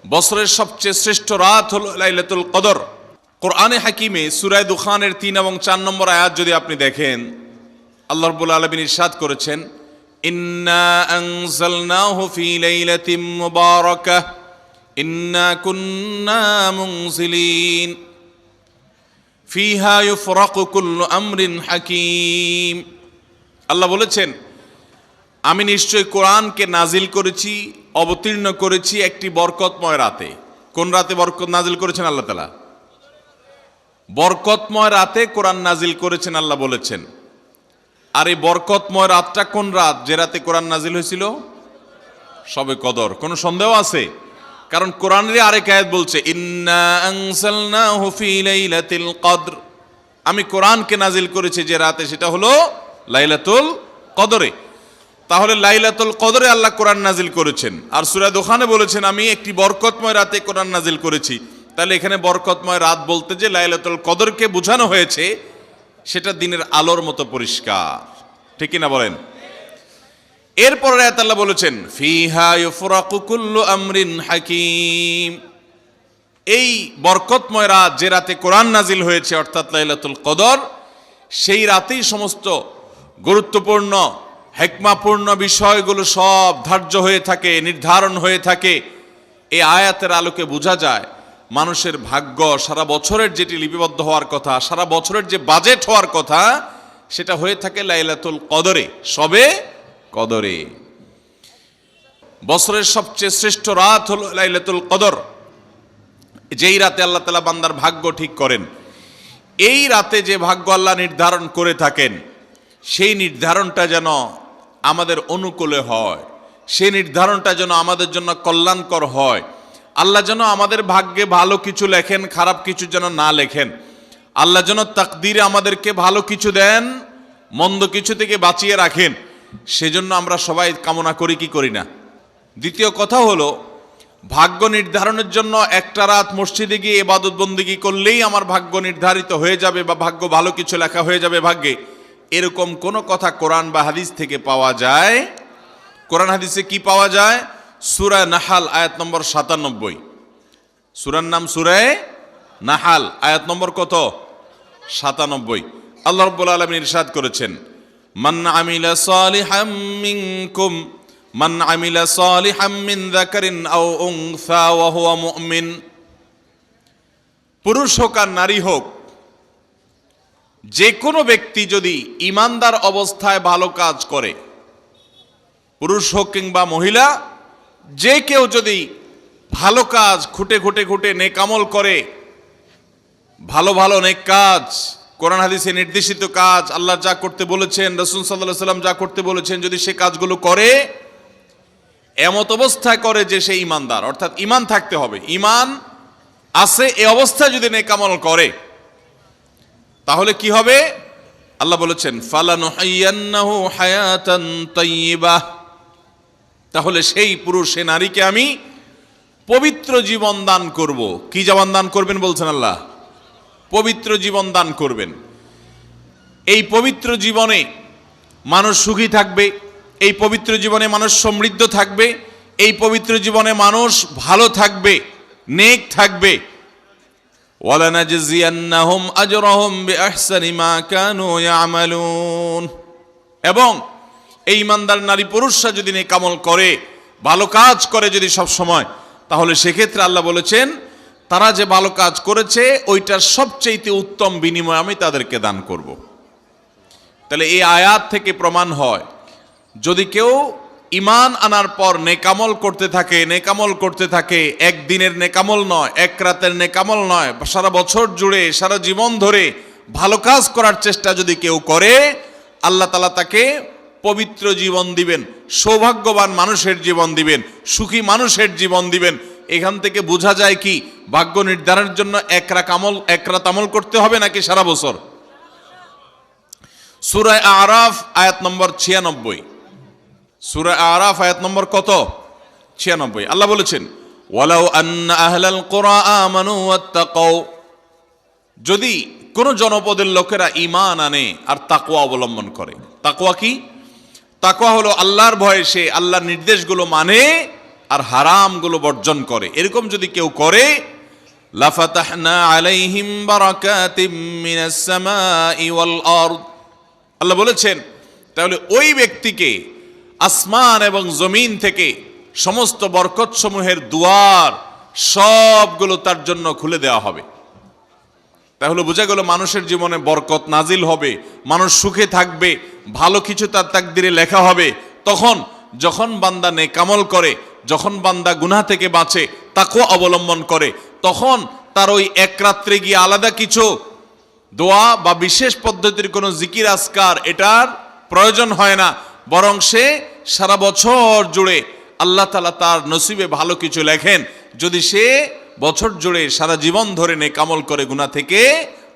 বছরের সবচেয়ে শ্রেষ্ঠ রাত হলো লাইলাতুল কদর। কোরআনে হাকিমে সূরা দুখানের 3 এবং 4 নম্বর আয়াত যদি আপনি দেখেন, আল্লাহ রাব্বুল আলামিন ইরশাদ করেছেন, ইন্না আনজালনাহু ফি লাইলাতিন মুবারাকাহ ইন্না কুন্না মুনজিলিন ফিহা ইউফরাকু কুল্লু আমরিন হাকিম। আল্লাহ বলেছেন, আমি নিশ্চয় কোরআনকে নাজিল করেছি, অবতীর্ণ করেছি একটি বরকতময় রাতে। কোন রাতে বরকত নাজিল করেছেন আল্লাহ তাআলা? বরকতময় রাতে কোরআন নাজিল করেছেন আল্লাহ বলেছেন। আর এই বরকতময় রাতটা কোন রাত যে রাতে কোরআন নাজিল হয়েছিল? শবে কদর। কোনো সন্দেহ আছে? কারণ কোরআনের আরেক আয়াত বলছে, ইন্না আনজালনাহু ফি লাইলাতিল কদর, আমি কোরআনকে নাজিল করেছি যে রাতে, সেটা হলো লাইলাতুল কদরে। তাহলে লাইলাতুল কদরে আল্লাহ কোরআন নাজিল করেছেন। আর সূরা দুখানে বলেছেন, আমি একটি বরকতময় রাতে কোরআন নাজিল করেছি। তাহলে এখানে বরকতময় রাত বলতে যে লাইলাতুল কদরকে বোঝানো হয়েছে, সেটা দিনের আলোর মতো পরিষ্কার। ঠিক না বলেন? এরপর আয়াত আল্লাহ বলেছেন, ফিহা ইউফরাকু কুল্লু আমরিন হাকিম, এই বরকতময় রাত যে রাতে কোরআন নাজিল হয়েছে অর্থাৎ লাইলাতুল কদর, সেই রাতেই সমস্ত গুরুত্বপূর্ণ হিকমাপূর্ণ বিষয়গুলো সব ধার্য হয়ে থাকে, নির্ধারণ হয়ে থাকে। এই আয়াতের আলোকে বোঝা যায় মানুষের ভাগ্য সারা বছরের যেটি লিপিবদ্ধ হওয়ার কথা, সারা বছরের যে বাজেট হওয়ার কথা, সেটা হয়ে থাকে লাইলাতুল কদরে, শবে কদরে। বছরের সবচেয়ে শ্রেষ্ঠ রাত হলো লাইলাতুল কদর, যেই রাতে আল্লাহ তাআলা বান্দার ভাগ্য ঠিক করেন। এই রাতে যে ভাগ্য আল্লাহ নির্ধারণ করে থাকেন, সেই নির্ধারণটা যেন আমাদের অনুকূলে হয়, সেই নির্ধারণটা যেন আমাদের জন্য কল্যাণকর হয়। আল্লাহ যেন আমাদের ভাগ্যে ভালো কিছু লেখেন, খারাপ কিছু যেন না লেখেন। আল্লাহ যেন তাকদীরে আমাদেরকে ভালো কিছু দেন, মন্দ কিছু থেকে বাঁচিয়ে রাখেন। সেজন্য আমরা সবাই কামনা করি কি করি না? দ্বিতীয় কথা হলো, ভাগ্য নির্ধারণের জন্য একটা রাত মসজিদে গিয়ে ইবাদত বন্দেগী করলেই আমার ভাগ্য নির্ধারিত হয়ে যাবে বা ভাগ্য ভালো কিছু লেখা হয়ে যাবে ভাগ্যে, এরকম কোনো কথা কোরআন বা হাদিস থেকে পাওয়া যায়? কোরআন হাদিসে কি পাওয়া যায়? সূরা নাহাল আয়াত নম্বর 97। সূরার নাম সূরা নাহাল, আয়াত নম্বর কত? 97। আল্লাহ রাব্বুল আলামিন ইরশাদ করেছেন, মান আমিলা সালিহাম মিনকুম মান আমিলা সালিহাম মিন যাকারিন আও উনসা ওয়া হুয়া মুমিন, পুরুষ হোক আর নারী হোক, যে কোনো ব্যক্তি যদি ঈমানদার অবস্থায় ভালো কাজ করে, পুরুষ হোক কিংবা মহিলা, যে কেউ যদি ভালো কাজ খুঁটে খুঁটে খুঁটে নেক আমল করে, ভালো ভালো নেক কাজ, কোরআন হাদিসে নির্দেশিত কাজ, আল্লাহ যা করতে বলেছেন, রাসূল সাল্লাল্লাহু আলাইহি ওয়াসাল্লাম যা করতে বলেছেন, যদি সে কাজগুলো করে, এমত অবস্থায় করে যে সে ঈমানদার, অর্থাৎ ঈমান থাকতে হবে, ঈমান আছে এই অবস্থায় যদি নেক আমল করে, তাহলে কি হবে? আল্লাহ বলেছেন, ফালানুহাইয়ান্নাহু হায়াতান তাইয়্যিবাহ, তাহলে সেই পুরুষ সে নারীকে আমি পবিত্র জীবন দান করব। কি জীবন দান করবেন বলছেন আল্লাহ? পবিত্র জীবন দান করবেন। এই পবিত্র জীবনে মানুষ সুখী থাকবে, এই পবিত্র জীবনে মানুষ সমৃদ্ধ থাকবে, এই পবিত্র জীবনে মানুষ ভালো থাকবে, নেক থাকবে। ওয়ালানাজজিয়ান্নাহুম আজরাহুম বিআহসানি মা কানু ইয়ামালুন, এবং এই ঈমানদার নারী পুরুষরা যদি নেক আমল করে, ভালো কাজ করে যদি সব সময়, তাহলে সেক্ষেত্রে আল্লাহ বলেছেন তারা যে ভালো কাজ করেছে ওইটার সবচেয়ে উত্তম বিনিময় আমি তাদেরকে দান করব। তাহলে এই আয়াত থেকে প্রমাণ হয়, যদি কেউ ঈমান আনার পর নেকামল করতে থাকে, নেকামল করতে থাকে, একদিনের নেকামল নয়, এক রাতের নেকামল নয়, সারা বছর জুড়ে সারা জীবন ধরে ভালো কাজ করার চেষ্টা যদি কেউ করে, আল্লাহ তাআলা তাকে পবিত্র জীবন দিবেন, সৌভাগ্যবান মানুষের জীবন দিবেন, সুখী মানুষের জীবন দিবেন। এখান থেকে বোঝা যায় কি, ভাগ্য নির্ধারণের জন্য এক রাত আমল করতে হবে নাকি সারা বছর? সূরা আরাফ আয়াত নম্বর 96, সূরা আরাফ আয়াত নম্বর কত? 96। আল্লাহ বলেছেন, ওয়ালাউ আন্না আহলাল কুরা আমানু ওয়াত্তাকাউ, যদি কোন জনপদের লোকেরা ঈমান আনে আর তাকওয়া অবলম্বন করে। তাকওয়া কি? তাকওয়া হলো আল্লাহর ভয়ে সে আল্লাহর নির্দেশগুলো মানে আর হারামগুলো বর্জন করে, এরকম যদি কেউ করে, লাফাতাহনা আলাইহিম বারাকাতিম মিনাস সামাই ওয়াল আরদ, আল্লাহ বলেছেন তাহলে ওই ব্যক্তিকে আসমান এবং জমিন থেকে সমস্ত বরকত সমূহের দুয়ার সবগুলো তার জন্য খুলে দেওয়া হবে। তাহলে বোঝা গেল মানুষের জীবনে বরকত নাজিল হবে, মানুষ সুখে থাকবে, ভালো কিছু তার তাকদিরে লেখা হবে। তখন যখন বান্দা নেকামল করে, যখন বান্দা গুনাহ থেকে বাঁচে, তাকওয়া অবলম্বন করে, তখন তার ওই এক রাত্রে গিয়ে আলাদা কিছু দোয়া বা বিশেষ পদ্ধতির কোনো জিকির আজকার এটার প্রয়োজন হয় না, বরং সে সারা বছর জুড়ে আল্লাহ তাআলা তার নসিবে ভালো কিছু লেখেন যদি সে বছর জুড়ে সারা জীবন ধরে নেকামল করে গুনাহ থেকে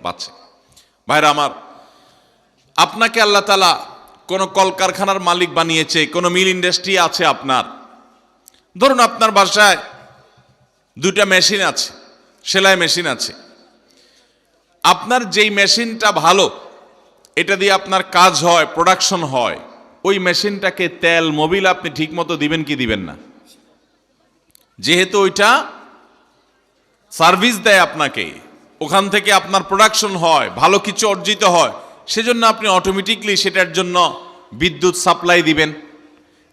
বাঁচে। ভাইরা আমার, আপনাকে আল্লাহ তাআলা কোনো কলকারখানার মালিক বানিয়েছে, কোনো মিল ইন্ডাস্ট্রি আছে আপনার। ধরুন আপনার বাসায় দুইটা মেশিন আছে, সেলাই মেশিন আছে। আপনার যেই মেশিনটা ভালো, এটা দিয়ে আপনার কাজ হয়, প্রোডাকশন হয়, ওই মেশিনটাকে তেল মোবিল আপনি ঠিক মতো দিবেন কি দিবেন না? যেহেতু ওইটা সার্ভিস দেয় আপনাকে, ওখান থেকে আপনার প্রোডাকশন হয়, ভালো কিছু অর্জিত হয়, সেজন্য আপনি অটোমেটিকলি সেটার জন্য বিদ্যুৎ সাপ্লাই দিবেন,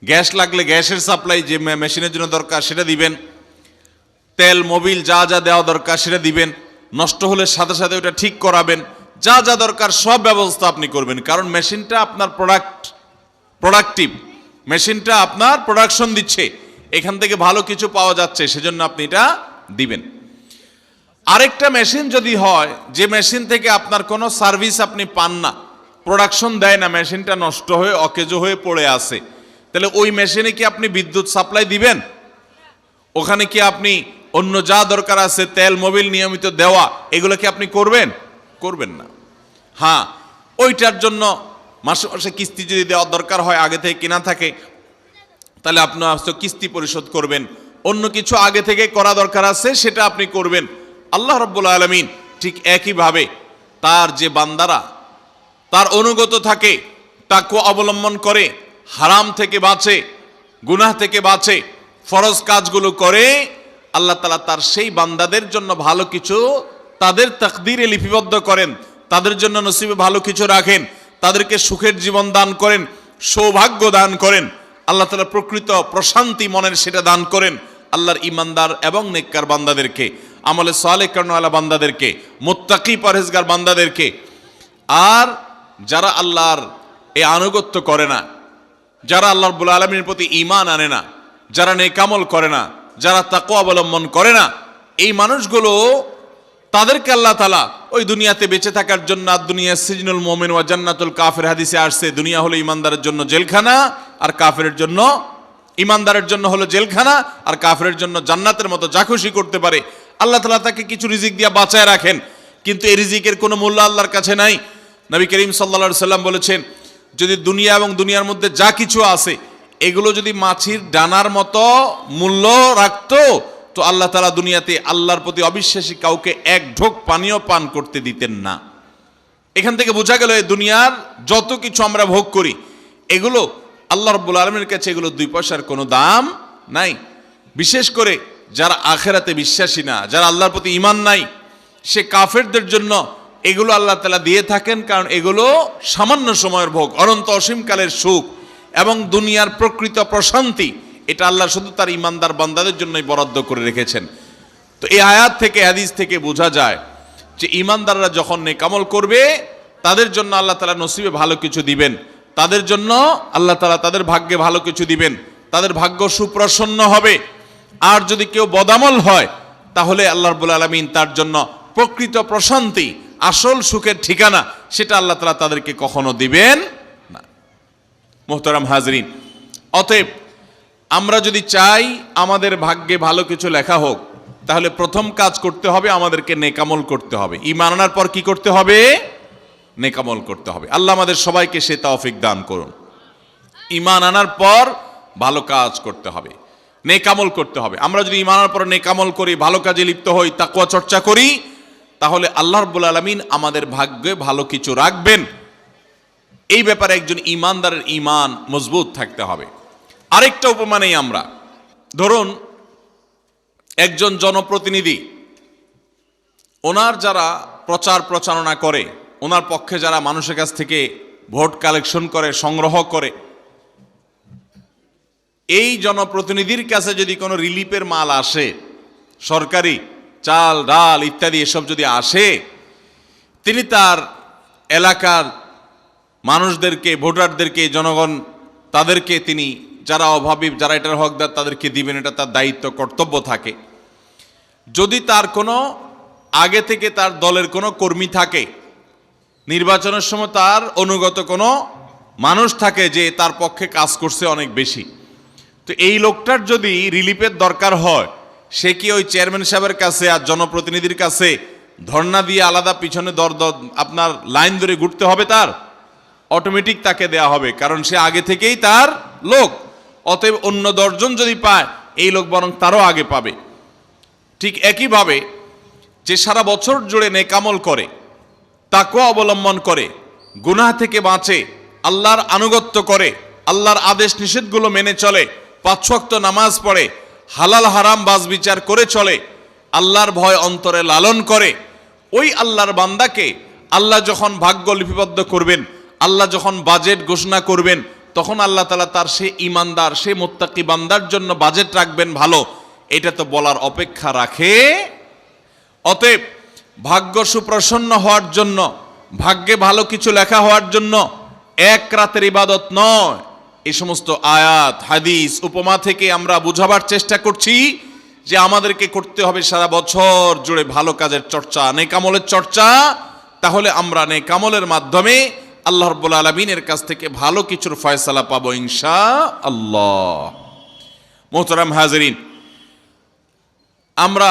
গ্যাস লাগলে গ্যাসের সাপ্লাই যে মেশিনের জন্য দরকার সেটা দিবেন, তেল মোবিল যা যা দেওয়া দরকার সেটা দিবেন, নষ্ট হলে সাথে সাথে ওটা ঠিক করাবেন, যা যা দরকার সব ব্যবস্থা আপনি করবেন। কারণ মেশিনটা আপনার প্রোডাক্টিভ, মেশিনটা আপনার প্রোডাকশন দিচ্ছে, এখান থেকে ভালো কিছু পাওয়া যাচ্ছে, সেজন্য আপনি এটা দিবেন। আরেকটা মেশিন যদি হয় যে মেশিন থেকে আপনার কোনো সার্ভিস আপনি পান না, প্রোডাকশন দেয় না, মেশিনটা নষ্ট হয়ে অকেজো হয়ে পড়ে আছে, তাহলে ওই মেশিনে কি আপনি বিদ্যুৎ সাপ্লাই দিবেন? ওখানে কি আপনি অন্য যা দরকার আছে তেল মোবিল নিয়মিত দেওয়া, এগুলো কি আপনি করবেন? করবেন না। হ্যাঁ, ওইটার জন্য মাসে মাসে কিস্তি যদি দেওয়ার দরকার হয়, আগে থেকে কেনা থাকে, তাহলে আপনি কিস্তি পরিশোধ করবেন। অন্য কিছু আগে থেকে করা দরকার আছে সেটা আপনি করবেন। আল্লাহ রাব্বুল আলামিন ঠিক একইভাবে তার যে বান্দারা তার অনুগত থাকে, তাকওয়া অবলম্বন করে, হারাম থেকে বাঁচে, গুনাহ থেকে বাঁচে, ফরজ কাজগুলো করে, আল্লাহ তাআলা তার সেই বান্দাদের জন্য ভালো কিছু তাদের তাকদীরে লিপিবদ্ধ করেন, তাদের জন্য নসিবে ভালো কিছু রাখেন, তাদেরকে সুখের জীবন দান করেন, সৌভাগ্য দান করেন, আল্লাহ তাআলা প্রকৃত প্রশান্তি মনের সেটা দান করেন আল্লাহর ঈমানদার এবং নেককার বান্দাদেরকে, আমলে সালেহ কর্মওয়ালা বান্দাদেরকে, মুত্তাকি পরহেজগার বান্দাদেরকে। আর যারা আল্লাহর এই আনুগত্য করে না, যারা আল্লাহ রাব্বুল আলামিনের প্রতি ঈমান আনে না, যারা নেকামল করে না, যারা তাকওয়া অবলম্বন করে না, এই মানুষগুলো তাদেরকে আল্লাহ তাআলা ওই দুনিয়াতে বেঁচে থাকার জন্য, আর দুনিয়া সিজনুল মুমিন ওয়া জান্নাতুল কাফির হাদিসে আসছে, দুনিয়া হলো ঈমানদারের জন্য জেলখানা, আর কাফিরের জন্য, ঈমানদারের জন্য হলো জেলখানা, আর কাফিরের জন্য জান্নাতের মতো যা খুশি করতে পারে। আল্লাহ তাআলা তাকে কিছু রিজিক দিয়ে বাঁচায় রাখেন, কিন্তু এই রিজিকের কোনো মূল্য আল্লাহর কাছে নাই। নবী করিম সাল্লাল্লাহু আলাইহি সাল্লাম বলেছেন, যদি দুনিয়া এবং দুনিয়ার মধ্যে যা কিছু আছে এগুলো যদি মাছির ডানার মতো মূল্য রাখতো, তো আল্লাহ তাআলা দুনিয়াতে আল্লাহর প্রতি অবিশ্বাসী কাউকে এক ঢোক পানিও পান করতে দিতেন না। এখান থেকে বোঝা গেল এই দুনিয়ার যত কিছু আমরা ভোগ করি, এগুলো আল্লাহ রাব্বুল আলামিনের কাছে এগুলো 2 পয়সার কোনো দাম নাই। বিশেষ করে যারা আখিরাতে বিশ্বাসী না, যারা আল্লাহর প্রতি ঈমান নাই, সে কাফেরদের জন্য এগুলো আল্লাহ তাআলা দিয়ে থাকেন, কারণ এগুলো সামান্য সময়ের ভোগ, অনন্ত অসীমকালের সুখ এবং দুনিয়ার প্রকৃত প্রশান্তি, এটা আল্লাহ শুধু তার ঈমানদার বান্দাদের জন্যই বরাদ্দ করে রেখেছেন। তো এই আয়াত থেকে, হাদিস থেকে বোঝা যায় যে ঈমানদাররা যখন নেকামল করবে, তাদের জন্য আল্লাহ তাআলা নসিবে ভালো কিছু দিবেন, তাদের জন্য আল্লাহ তাআলা তাদের ভাগ্যে ভালো কিছু দিবেন, তাদের ভাগ্য সুপ্রসন্ন হবে। আর যদি কেউ বদামল হয়, তাহলে আল্লাহ রাব্বুল আলামিন তার জন্য প্রকৃত প্রশান্তি, আসল সুখের ঠিকানা, সেটা আল্লাহ তাআলা তাদেরকে কখনো দিবেন না। মুহতারাম হাজরিন, অতএব আমরা যদি চাই আমাদের ভাগ্যে ভালো কিছু লেখা হোক, তাহলে প্রথম কাজ করতে হবে, আমাদেরকে নেকামল করতে হবে। ঈমান আনার পর কি করতে হবে? নেকামল করতে হবে। আল্লাহ আমাদের সবাইকে সে তৌফিক দান করুন। ঈমান আনার পর ভালো কাজ করতে হবে, নেকামল করতে হবে। আমরা যদি ঈমান আনার পর নেকামল করি, ভালো কাজে লিপ্ত হই, তাকওয়া চর্চা করি, তাহলে আল্লাহ রাব্বুল আলামিন আমাদের ভাগ্যে ভালো কিছু রাখবেন। এই ব্যাপারে একজন ঈমানদারের ঈমান মজবুত থাকতে হবে। আরেকটা উপমা নেই আমরা, ধরুন একজন জনপ্রতিনিধি, ওনার যারা প্রচার প্রচারণা করে, ওনার পক্ষে যারা মানুষের কাছ থেকে ভোট কালেকশন করে, সংগ্রহ করে, এই জনপ্রতিনিধির কাছে যদি কোনো রিলিফের মাল আসে, সরকারি চাল ডাল ইত্যাদি এসব যদি আসে, তিনি তার এলাকার মানুষদেরকে, ভোটারদেরকে, জনগণ তাদেরকে তিনি, যারা অভাবী, যারা এটার হকদার, তাদেরকে দিবেন, এটা তার দায়িত্ব কর্তব্য থাকে। যদি তার কোনো আগে থেকে তার দলের কোনো কর্মী থাকে, নির্বাচনের সময় তার অনুগত কোনো মানুষ থাকে যে তার পক্ষে কাজ করছে অনেক বেশি, তো এই লোকটার যদি রিলিফের দরকার হয়, সে কি ওই চেয়ারম্যান সাহেবের কাছে আর জনপ্রতিনিধির কাছে ধর্ণা দিয়ে আলাদা পিছনে আপনার লাইন ধরে ঘুরতে হবে? তার অটোমেটিক তাকে দেয়া হবে, কারণ সে আগে থেকেই তার লোক। অতএব অন্য 10 জন যদি পায়, এই লোক বরং তারও আগে পাবে। ঠিক একইভাবে যে সারা বছর জুড়ে নেকামল করে, তাকওয়া অবলম্বন করে, গুনাহ থেকে বাঁচে, আল্লাহর আনুগত্য করে, আল্লাহর আদেশ নিষেধগুলো মেনে চলে, 5 ওয়াক্ত নামাজ পড়ে, হালাল হারাম বাজ বিচার করে চলে, আল্লাহর ভয় অন্তরে লালন করে, ওই আল্লাহর বান্দাকে আল্লাহ যখন ভাগ্য লিপিবদ্ধ করবেন, আল্লাহ যখন বাজেট ঘোষণা করবেন, তখন আল্লাহ তাআলা তার সে ইমানদার, সে মুত্তাকি বান্দার জন্য বাজেট রাখবেন ভালো, এটা তো বলার অপেক্ষা রাখে? অতএব ভাগ্য সুপ্রসন্ন হওয়ার জন্য, ভাগ্যে ভালো কিছু লেখা হওয়ার জন্য এক রাতের ইবাদত নয়, এই সমস্ত আয়াত হাদিস উপমা থেকে আমরা বুঝাবার চেষ্টা করছি যে আমাদেরকে করতে হবে সারা বছর জুড়ে ভালো কাজের চর্চা, নেকামলের চর্চা। তাহলে আমরা নেকামলের মাধ্যমে আল্লাহ রাব্বুল আলামিনের কাছ থেকে ভালো কিছুর ফয়সালা পাবো ইনশাআল্লাহ। মুহতারাম হাজিরিন, আমরা